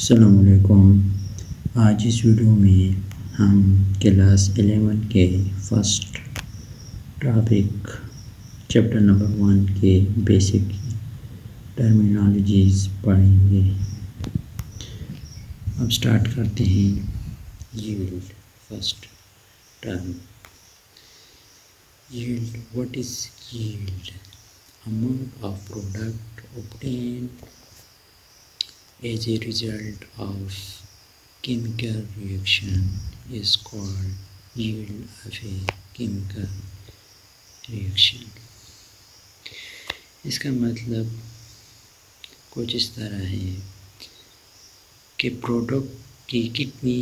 अस्सलामुअलैकुम। आज इस वीडियो में हम क्लास 11 के फर्स्ट टॉपिक चैप्टर नंबर 1 के बेसिक टर्मिनोलॉजीज़ पढ़ेंगे। अब स्टार्ट करते हैं। Yield first term. Yield, what is yield? Amount of product obtained as a result of chemical reaction is called yield of a chemical reaction। इसका मतलब कुछ इस तरह है कि प्रोडक्ट की कितनी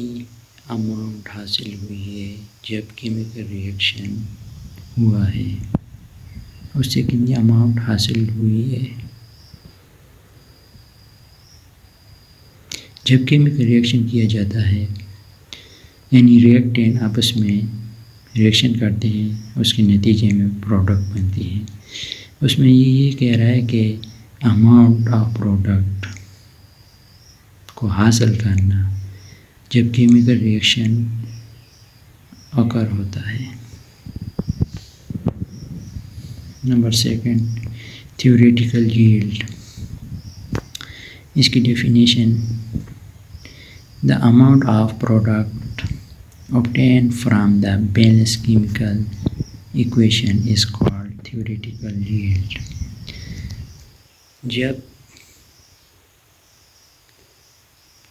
अमाउंट हासिल हुई है जब केमिकल रिएक्शन हुआ है, उससे कितनी अमाउंट हासिल हुई है। जब केमिकल रिएक्शन किया जाता है यानी रिएक्टेंट आपस में रिएक्शन करते हैं, उसके नतीजे में प्रोडक्ट बनती है। उसमें ये कह रहा है कि अमाउंट ऑफ प्रोडक्ट को हासिल करना जब केमिकल रिएक्शन अकर होता है। Number second, theoretical yield। इसकी definition, the amount of product obtained from the balanced chemical equation is called theoretical yield। जब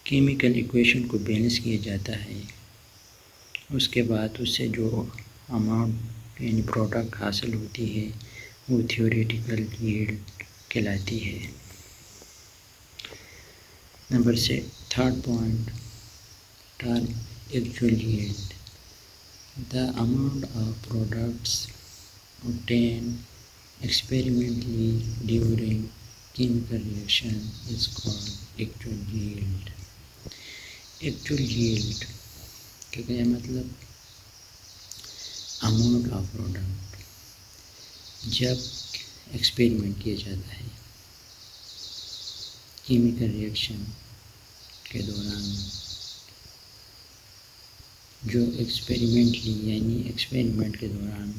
केमिकल इक्वेशन को बैलेंस किया जाता है, उसके बाद उससे जो अमाउंट यानी प्रोडक्ट हासिल होती है वो थियोरेटिकल यील्ड कहलाती है। नंबर से third point, term actual yield. The amount of products obtained experimentally during chemical reaction is called actual yield। Actual yield का क्या मतलब? अमाउंट ऑफ प्रोडक्ट जब एक्सपेरिमेंट किया जाता है केमिकल रिएक्शन के दौरान, जो एक्सपेरिमेंटली यानी एक्सपेरिमेंट के दौरान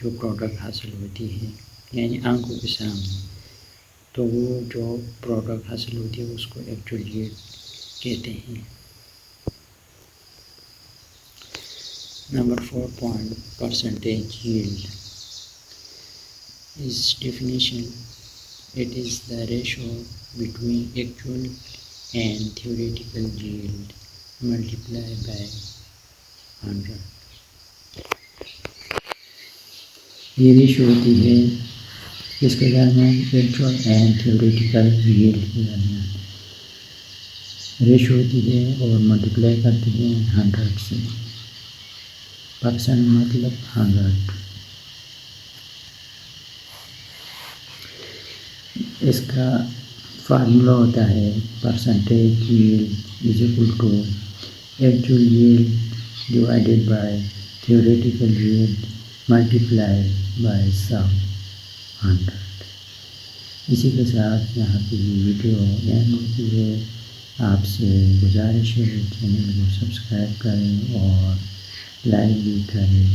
जो प्रोडक्ट हासिल होती है यानी आंखों के सामने, तो वो जो प्रोडक्ट हासिल होती है उसको एक्चुअल यील्ड कहते हैं। Number 4 point, percentage yield. इस definition, it is the ratio between actual and theoretical yield multiplied by 100। ये रेशो होती है किसके दरमियान? एक्चुअल एंड थियोरेटिकल यील्ड के दरमियान रेशो होती है और मल्टीप्लाई करती है 100 से। परसेंट मतलब 100। इसका फार्मूला होता है percentage yield is equal to actual yield divided by theoretical yield multiplied by some 100। इसी के साथ यहाँ की वीडियो एंड होती है। आपसे गुजारिश है चैनल को सब्सक्राइब करें और लाइक भी करें।